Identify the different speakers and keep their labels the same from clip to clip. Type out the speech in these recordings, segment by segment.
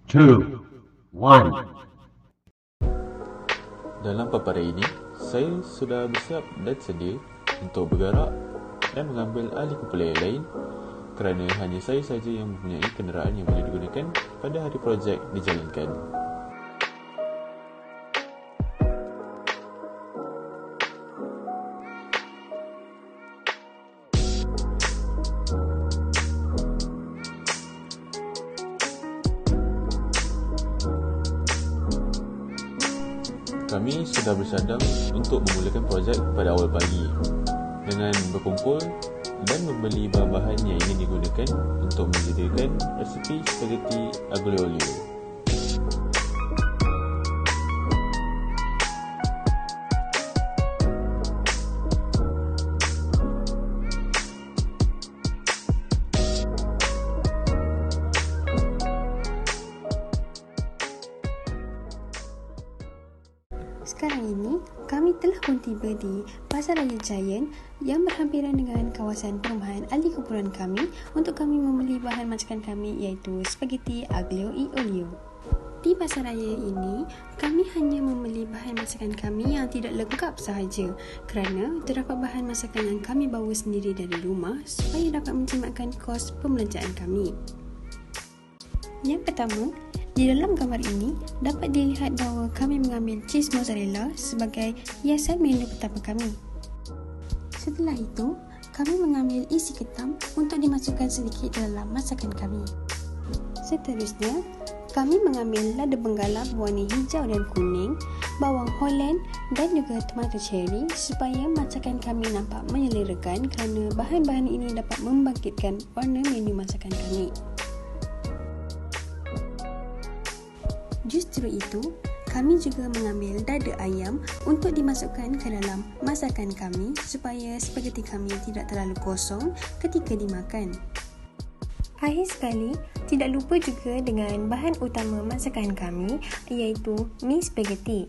Speaker 1: two, one.
Speaker 2: Dalam paparan ini, saya sudah bersiap dan sedia untuk bergerak dan mengambil alih kumpulan yang lain kerana hanya saya saja yang mempunyai kenderaan yang boleh digunakan pada hari projek dijalankan. Kami sudah bersadang untuk memulakan projek pada awal pagi dengan berkumpul dan membeli bahan-bahan yang ingin digunakan untuk menyediakan resepi spaghetti aglio olio.
Speaker 3: Sekarang ini, kami telah pun tiba di Pasaraya Giant yang berhampiran dengan kawasan perumahan ahli kumpulan kami untuk kami membeli bahan masakan kami iaitu spaghetti aglio olio. Di Pasaraya ini, kami hanya membeli bahan masakan kami yang tidak lengkap sahaja kerana terdapat bahan masakan yang kami bawa sendiri dari rumah supaya dapat menjimatkan kos pembelanjaan kami. Yang pertama, di dalam gambar ini dapat dilihat bahawa kami mengambil cheese mozzarella sebagai hiasan menu pertama kami. Setelah itu, kami mengambil isi ketam untuk dimasukkan sedikit dalam masakan kami. Seterusnya, kami mengambil lada benggala berwarna hijau dan kuning, bawang Holland dan juga tomato cherry supaya masakan kami nampak menyelerakan kerana bahan-bahan ini dapat membangkitkan warna menu masakan kami. Justru itu, kami juga mengambil dada ayam untuk dimasukkan ke dalam masakan kami supaya spaghetti kami tidak terlalu kosong ketika dimakan. Akhir sekali, tidak lupa juga dengan bahan utama masakan kami iaitu mi spaghetti.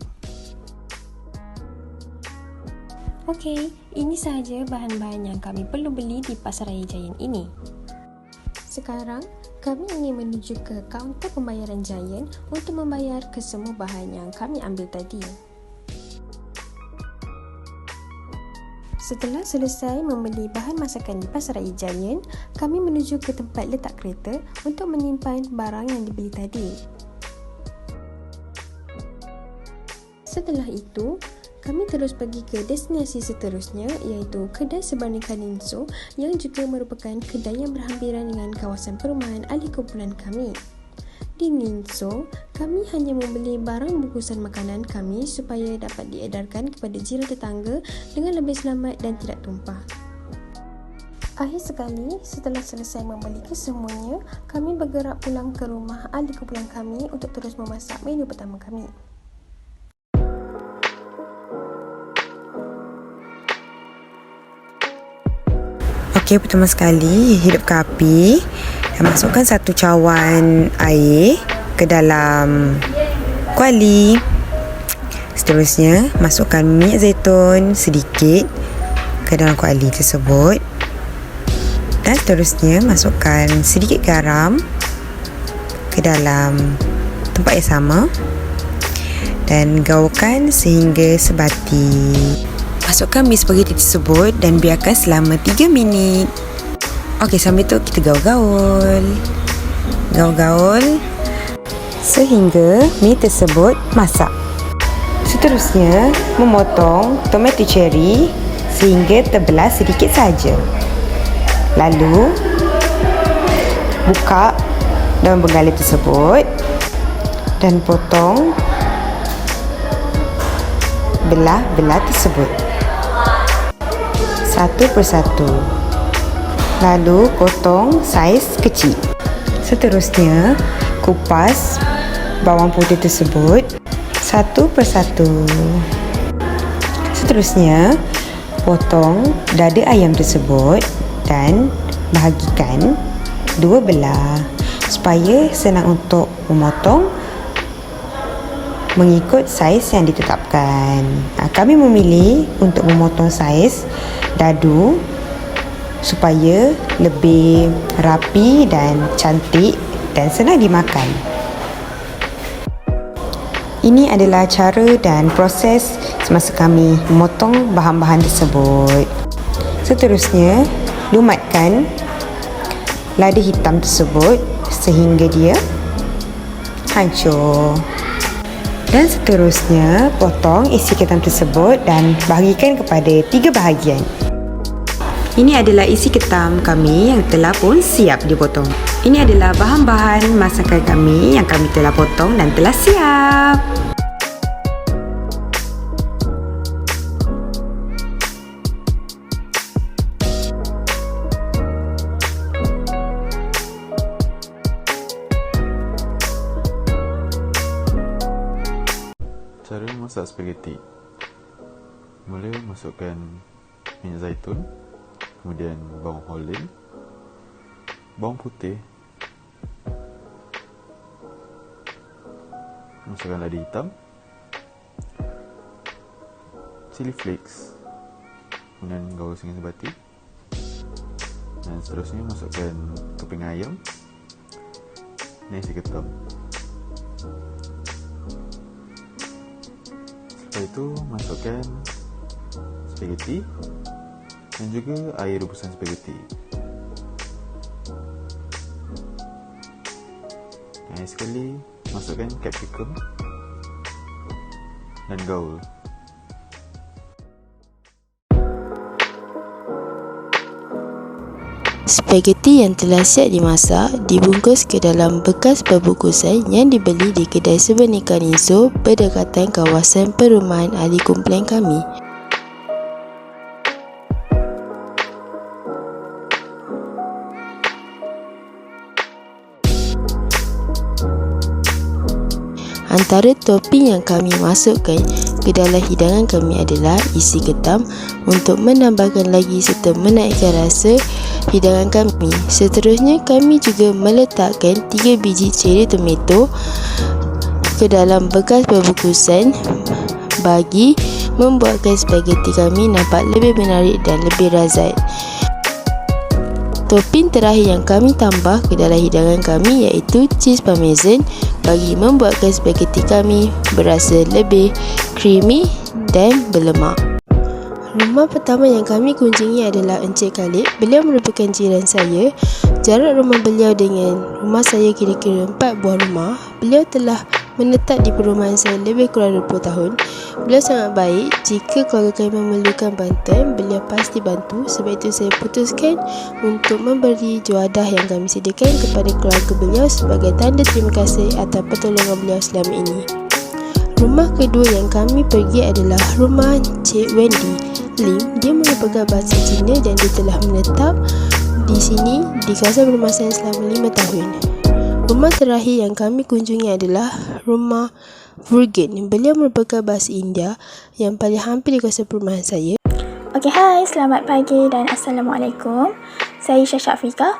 Speaker 3: Okey, ini sahaja bahan-bahan yang kami perlu beli di Pasaraya Giant ini. Sekarang, kami ingin menuju ke kaunter pembayaran Giant untuk membayar kesemua bahan yang kami ambil tadi. Setelah selesai membeli bahan masakan di Pasaraya Giant, kami menuju ke tempat letak kereta untuk menyimpan barang yang dibeli tadi. Setelah itu, kami terus pergi ke destinasi seterusnya iaitu kedai Sebarni Kaninso yang juga merupakan kedai yang berhampiran dengan kawasan perumahan ahli kumpulan kami. Di Ninso, kami hanya membeli barang bungkusan makanan kami supaya dapat diedarkan kepada jiran tetangga dengan lebih selamat dan tidak tumpah. Akhir sekali, setelah selesai membeli kesemuanya, kami bergerak pulang ke rumah ahli kumpulan kami untuk terus memasak menu pertama kami.
Speaker 4: Okey, pertama sekali hidupkan api dan masukkan satu cawan air ke dalam kuali. Seterusnya, masukkan minyak zaitun sedikit ke dalam kuali tersebut. Dan seterusnya, masukkan sedikit garam ke dalam tempat yang sama dan gaulkan sehingga sebati. Masukkan mi spaghetti tersebut dan biarkan selama 3 minit. Okey, sambil tu kita gaul-gaul. Gaul-gaul sehingga mi tersebut masak. Seterusnya, memotong tomato cherry sehingga terbelah sedikit saja. Lalu, buka daun benggala tersebut dan potong belah-belah tersebut satu persatu. Lalu potong saiz kecil. Seterusnya, kupas bawang putih tersebut satu persatu. Seterusnya, potong dada ayam tersebut dan bahagikan dua belah supaya senang untuk memotong mengikut saiz yang ditetapkan. Kami memilih untuk memotong saiz dadu supaya lebih rapi dan cantik dan senang dimakan. Ini adalah cara dan proses semasa kami memotong bahan-bahan tersebut. Seterusnya, lumatkan lada hitam tersebut sehingga dia hancur. Dan seterusnya, potong isi ketam tersebut dan bahagikan kepada 3 bahagian. Ini adalah isi ketam kami yang telah pun siap dipotong. Ini adalah bahan-bahan masakan kami yang kami telah potong dan telah siap.
Speaker 2: Cara masak spaghetti. Mula masukkan minyak zaitun, kemudian bawang holland, bawang putih, masukkan lada hitam, chili flakes, kemudian gaul dengan sebati, dan seterusnya masukkan topping ayam dan isi ketam. Setelah itu masukkan spaghetti dan juga air rebusan spaghetti. Dan sekali masukkan capsicum dan gaul.
Speaker 5: Spaghetti yang telah siap dimasak dibungkus ke dalam bekas perbungkusan yang dibeli di kedai souvenir Kanizo berdekatan kawasan perumahan ahli kumpulan kami. Antara topping yang kami masukkan ke dalam hidangan kami adalah isi ketam untuk menambahkan lagi serta menaikkan rasa hidangan kami. Seterusnya, kami juga meletakkan 3 biji ceri tomato ke dalam bekas perbungkusan bagi membuatkan spaghetti kami nampak lebih menarik dan lebih razat. Topping terakhir yang kami tambah ke dalam hidangan kami iaitu cheese parmesan bagi membuatkan spaghetti kami berasa lebih creamy dan berlemak. Rumah pertama yang kami kunjungi adalah Encik Khalid. Beliau merupakan jiran saya. Jarak rumah beliau dengan rumah saya kira-kira 4 buah rumah. Beliau telah menetap di perumahan saya lebih kurang 20 tahun. Beliau sangat baik. Jika keluarga kami memerlukan bantuan, beliau pasti bantu. Sebab itu saya putuskan untuk memberi juadah yang kami sediakan kepada keluarga beliau sebagai tanda terima kasih atas pertolongan beliau selama ini. Rumah kedua yang kami pergi adalah rumah Cik Wendy Lim. Dia merupakan bahasa Cina dan dia telah menetap di sini di kawasan perumah saya selama 5 tahun. Rumah terakhir yang kami kunjungi adalah rumah Virgin. Beliau merupakan bahasa India yang paling hampir di kawasan perumahan saya.
Speaker 6: Okay, hai, selamat pagi dan Assalamualaikum. Saya Syah Syafika.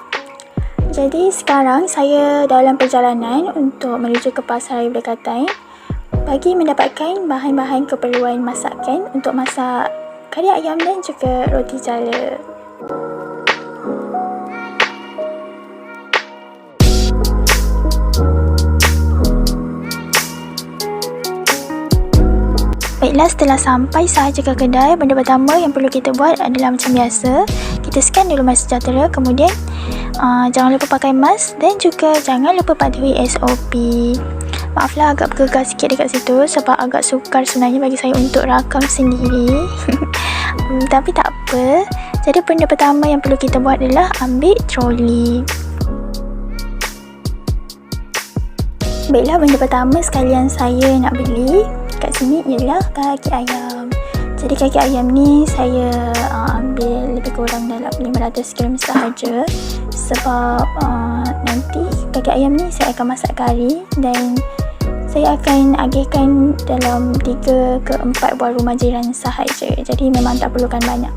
Speaker 6: Jadi sekarang saya dalam perjalanan untuk menuju ke pasar raya berdekatan bagi mendapatkan bahan-bahan keperluan masakan untuk masak kari ayam dan juga roti jala. Baiklah, setelah sampai sahaja ke kedai, benda pertama yang perlu kita buat adalah macam biasa. Kita scan dulu MySejahtera, kemudian jangan lupa pakai mask dan juga jangan lupa patuhi SOP. Maaflah agak bergegar sikit dekat situ sebab agak sukar sebenarnya bagi saya untuk rakam sendiri. Tapi tak apa. Jadi benda pertama yang perlu kita buat adalah ambil troli. Baiklah, benda pertama sekalian saya nak beli kat sini ialah kaki ayam. Jadi kaki ayam ni saya ambil lebih kurang dalam 500 gram sahaja sebab nanti kaki ayam ni saya akan masak kari dan saya akan agihkan dalam 3 ke 4 buah rumah jiran sahaja. Jadi memang tak perlukan banyak.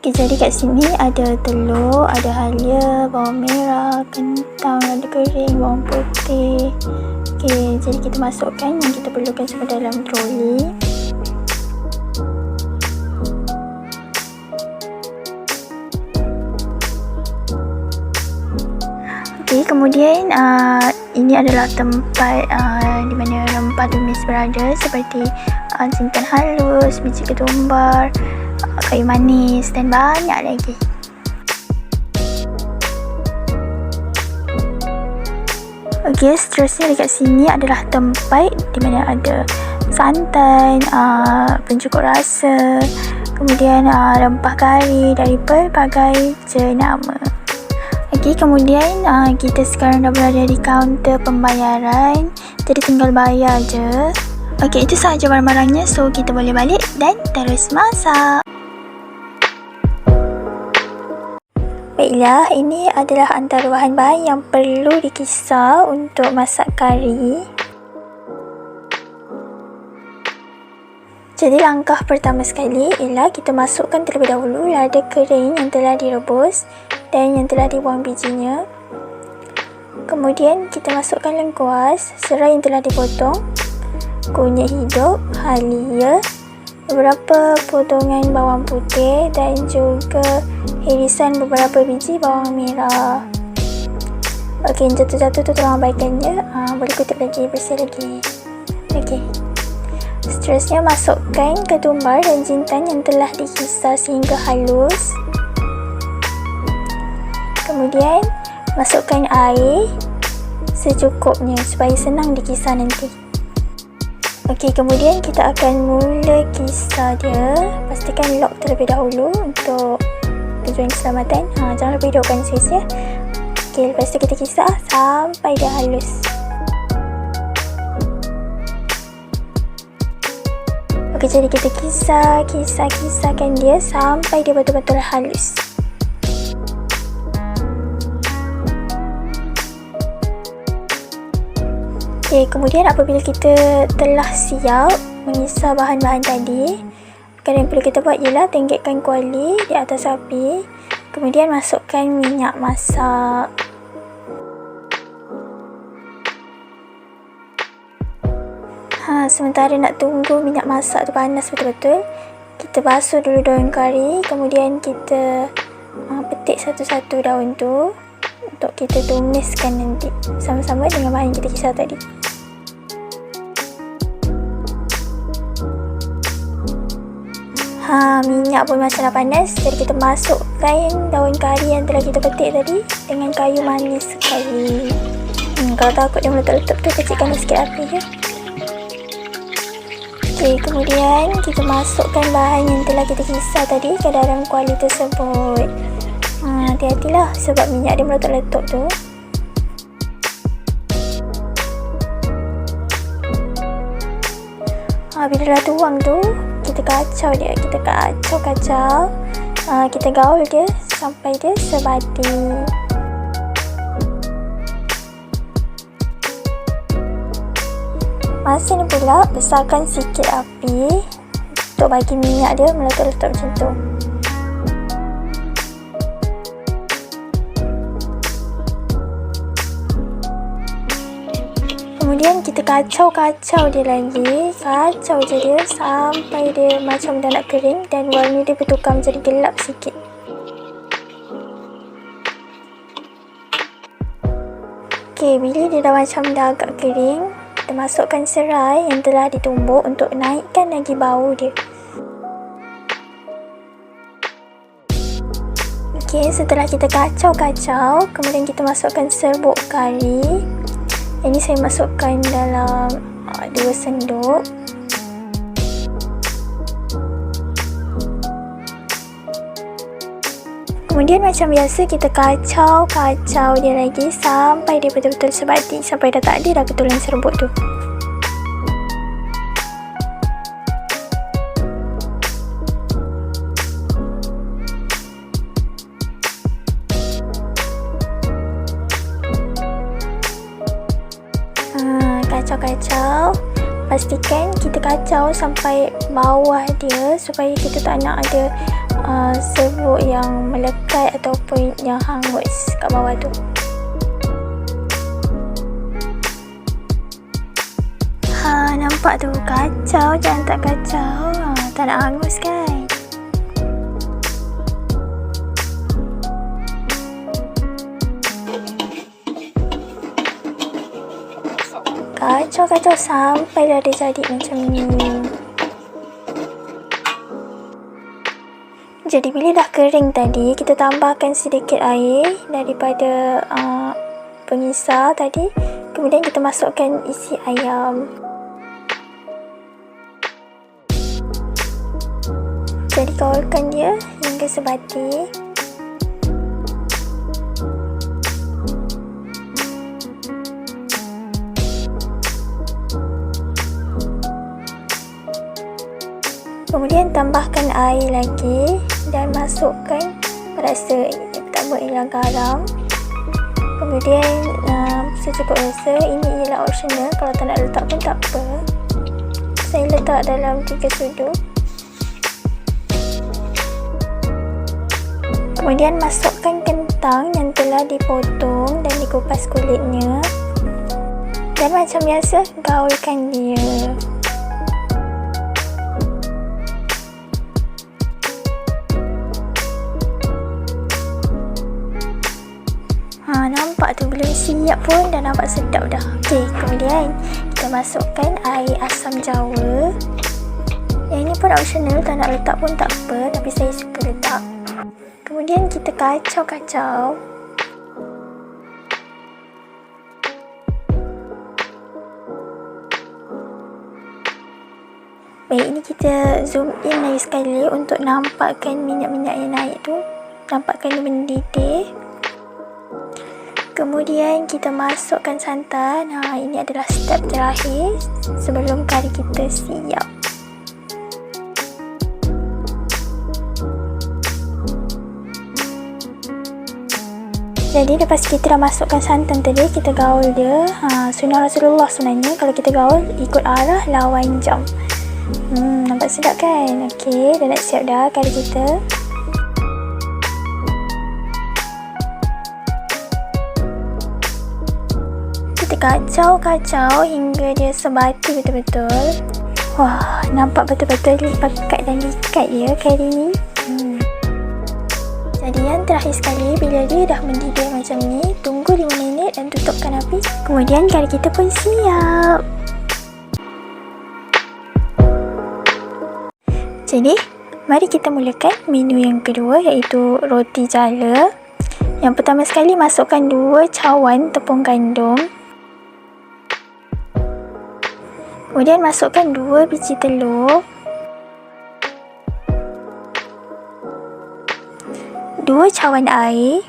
Speaker 6: Okay, jadi kat sini ada telur, ada halia, bawang merah, kentang, lada kering, bawang putih. Okay, jadi kita masukkan yang kita perlukan semua dalam troli. Okay, kemudian ini adalah tempat di mana rempah tumis berada seperti jintan halus, biji ketumbar, kayu manis dan banyak lagi. Okey, seterusnya dekat sini adalah tempat di mana ada santan, pencukup rasa, kemudian rempah kari dari pelbagai jenama. Okey, kemudian kita sekarang dah berada di kaunter pembayaran, jadi tinggal bayar je. Okey, itu sahaja barang-barangnya, so kita boleh balik dan terus masak. Baiklah, ini adalah antara bahan-bahan yang perlu dikisar untuk masak kari. Jadi langkah pertama sekali ialah kita masukkan terlebih dahulu lada kering yang telah direbus dan yang telah dibuang bijinya. Kemudian kita masukkan lengkuas, serai yang telah dipotong, kunyit hidup, halia, beberapa potongan bawang putih dan juga irisan beberapa biji bawang merah. Okey, yang jatuh-jatuh tu tolong abaikannya. Boleh kutip lagi, bersih lagi. Okey. Seterusnya masukkan ketumbar dan jintan yang telah dikisar sehingga halus. Kemudian masukkan air secukupnya supaya senang dikisar nanti. Okey, kemudian kita akan mula kisar dia. Pastikan lock terlebih dahulu untuk tujuan keselamatan. Jangan lupa hidupkan sis ya. Okey, lepas tu kita kisar sampai dia halus. Okey, jadi kita kisarkan dia sampai dia betul-betul halus. Okay, kemudian apabila kita telah siap mengisar bahan-bahan tadi, perkara yang perlu kita buat ialah tenggekkan kuali di atas api, kemudian masukkan minyak masak. Sementara nak tunggu minyak masak tu panas betul-betul, kita basuh dulu daun kari, kemudian kita petik satu-satu daun tu untuk kita tumiskan nanti sama-sama dengan bahan yang kita kisar tadi. Minyak pun masih dah panas, jadi kita masukkan daun kari yang telah kita petik tadi dengan kayu manis sekali. Kalau takut dia meletup-letup tu, kecilkan sikit api je. Okey, kemudian kita masukkan bahan yang telah kita kisar tadi ke dalam kuali tersebut. Hati-hatilah sebab minyak dia meletup-letup tu. Bila dah tuang tu, kita kacau dia, kita kacau, kita gaul dia sampai dia sebati. Masa ni pula besarkan sikit api untuk bagi minyak dia meletup-letup macam tu. Kemudian kita kacau dia lagi, kacau je dia sampai dia macam dah nak kering dan warna dia bertukar menjadi gelap sikit. Okey, bila dia dah macam dah agak kering, kita masukkan serai yang telah ditumbuk untuk naikkan lagi bau dia. Okey, setelah kita kacau, kemudian kita masukkan serbuk kari. Ini saya masukkan dalam 2 sendok. Kemudian macam biasa kita kacau dia lagi sampai dia betul-betul sebati, sampai dah tak ada dah ketulan serbuk tu. Kacau, pastikan kita kacau sampai bawah dia supaya kita tak nak ada serbuk yang melekat ataupun yang hangus kat bawah tu. Nampak tu, kacau, jangan tak kacau. Tak nak hangus kan? Kacau sampai dah dia jadi macam ni. Jadi bila dah kering tadi, kita tambahkan sedikit air daripada pengisar tadi. Kemudian kita masukkan isi ayam. Jadi kaulkan dia hingga sebati. Kemudian tambahkan air lagi dan masukkan rasa pertama ialah garam. Kemudian secukup rasa. Ini ialah optional, kalau tak nak letak pun tak apa. Saya letak dalam 3 sudu. Kemudian masukkan kentang yang telah dipotong dan dikupas kulitnya. Dan macam biasa, gaulkan dia. Nampak tu, belum siap pun dah nampak sedap dah. Okey, kemudian kita masukkan air asam jawa. Yang ini pun optional, tak nak letak pun tak apa, tapi saya suka letak. Kemudian kita kacau-kacau. Baik, ini kita zoom in lagi sekali untuk nampakkan minyak-minyak yang naik tu. Nampakkan dia mendidih. Kemudian kita masukkan santan. Ini adalah step terakhir sebelum kari kita siap. Jadi lepas kita dah masukkan santan tadi, kita gaul dia. Sunnah Rasulullah sebenarnya, kalau kita gaul ikut arah lawan jam. Nampak sedap kan? Okey, dah nak siap dah kari kita. Kacau-kacau hingga dia sebati betul-betul. Wah, nampak betul-betul pekat dan likat ya kari ni. Jadi yang terakhir sekali, bila dia dah mendidih macam ni, tunggu 5 minit dan tutupkan api. Kemudian kari kita pun siap. Jadi, mari kita mulakan menu yang kedua, iaitu roti jala. Yang pertama sekali, masukkan 2 cawan tepung gandum. Kemudian masukkan 2 biji telur, 2 cawan air,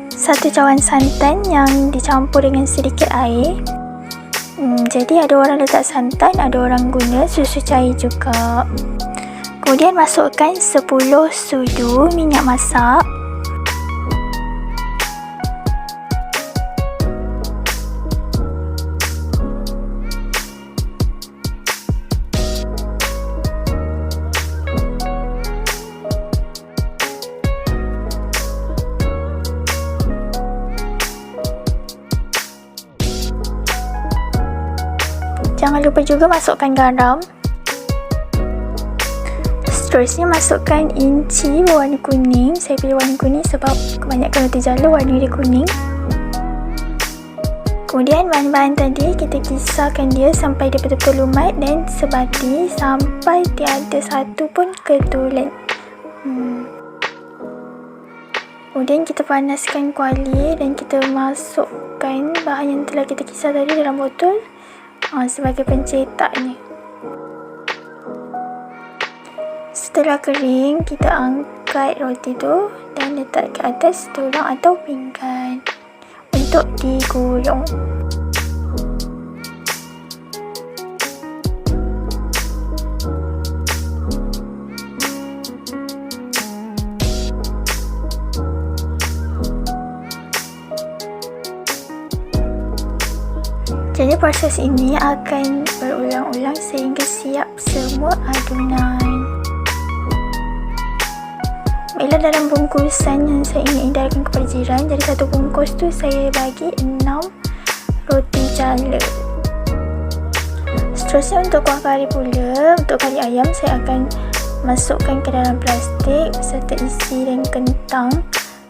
Speaker 6: satu cawan santan yang dicampur dengan sedikit air. Jadi ada orang letak santan, ada orang guna susu cair juga. Kemudian masukkan 10 sudu minyak masak. Jangan lupa juga masukkan garam. Seterusnya masukkan inci berwarna kuning. Saya pilih warna kuning sebab kebanyakan roti jala warna dia kuning. Kemudian bahan-bahan tadi kita kisarkan dia sampai dia betul-betul lumat dan sebati sampai tiada satu pun ketulan. Kemudian kita panaskan kuali dan kita masukkan bahan yang telah kita kisar tadi dalam botol sebagai pencetaknya. Setelah kering, kita angkat roti tu dan letak ke atas tulang atau pinggan untuk digulung. Jadi proses ini akan berulang-ulang sehingga siap semua adunan. Baiklah, dalam bungkusan yang saya ingin edarkan kepada jiran, jadi satu bungkus tu saya bagi 6 roti jala. Seterusnya untuk kuah kari pula, untuk kari ayam saya akan masukkan ke dalam plastik serta isi dan kentang.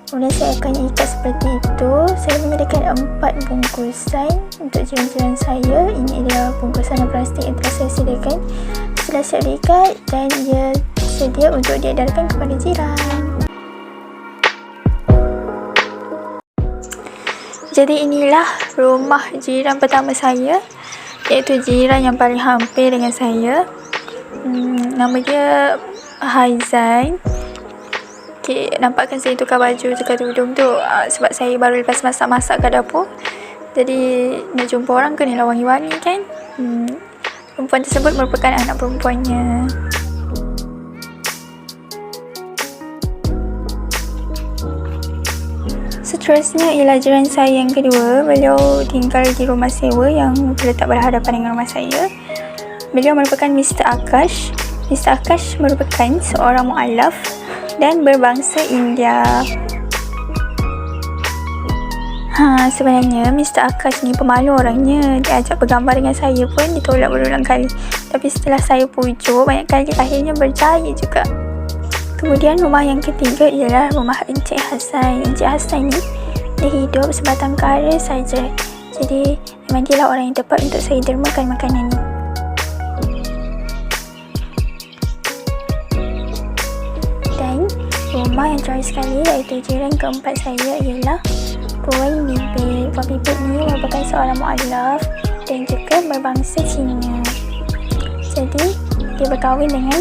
Speaker 6: Kemudian saya akan ikat seperti itu. Saya menyediakan 4 bungkusan untuk jiran-jiran saya. Ini adalah bungkusan plastik yang telah saya sediakan. Setelah siap diikat dan ia sedia untuk diedarkan kepada jiran. Jadi inilah rumah jiran pertama saya, iaitu jiran yang paling hampir dengan saya. Nama dia Haizan. Okay, nampakkan saya tukar baju, tukar tudung tu sebab saya baru lepas masak-masak kat dapur. Jadi nak jumpa orang kenalah wangi-wangi kan. Perempuan tersebut merupakan anak perempuannya. Seterusnya ialah jiran saya yang kedua. Beliau tinggal di rumah sewa yang terletak berhadapan dengan rumah saya. Beliau merupakan Mr. Akash. Mr. Akash merupakan seorang mu'alaf dan berbangsa India. Sebenarnya Mr. Akash ni pemalu orangnya. Dia ajak bergambar dengan saya pun ditolak berulang kali. Tapi setelah saya pujuk banyak kali, akhirnya berjaya juga. Kemudian rumah yang ketiga ialah rumah Encik Hassan. Encik Hassan ni dia hidup sebatang kara saja. Jadi memang dia lah orang yang tepat untuk saya dermakan makanan ni. Dan rumah yang terakhir sekali, iaitu jiran keempat saya, ialah Puan Bibit. Puan Bibit ni merupakan seorang mu'alaf dan juga berbangsa Cina. Jadi dia berkahwin dengan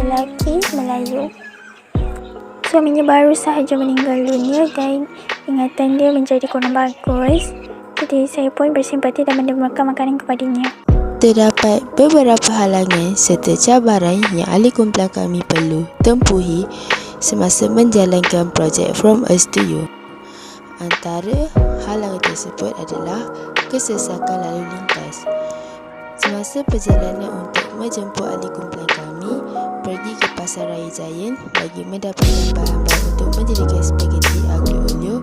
Speaker 6: lelaki Melayu. Suaminya baru sahaja meninggal dunia dan ingatan dia menjadi kurang bagus. Jadi saya pun bersimpati dan mendermakan makanan kepadanya.
Speaker 5: Terdapat beberapa halangan serta cabaran yang ahli kumpulan kami perlu tempuhi semasa menjalankan projek From Us to You. Antara halangan tersebut adalah kesesakan lalu lintas. Semasa perjalanan untuk menjemput ahli kumpulan kami pergi ke Pasar Raya Giant bagi mendapatkan bahan-bahan untuk menjadikan spaghetti aglio olio,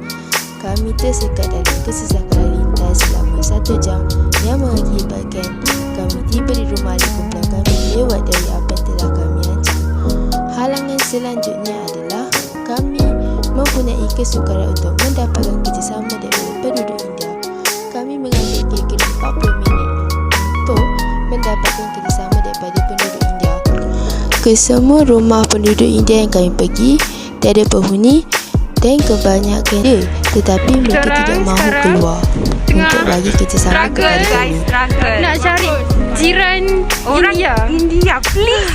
Speaker 5: kami tersekat dalam kesesakan lalu lintas selama 1 jam yang mengakibatkan kami tiba di rumah ahli kumpulan kami lewat dari apa yang telah kami rancang. Halangan selanjutnya adalah kami mempunyai kesukaran untuk mendapatkan kerjasama daripada penduduk India. Kami mengambil kira-kira 40 minit untuk mendapatkan kerjasama daripada penduduk India. Ke semua rumah penduduk India yang kami pergi, tiada penghuni dan kebanyakan dia, tetapi mereka tidak mahu keluar untuk bagi kerjasama kepada kami.
Speaker 7: Nak cari jiran India, please.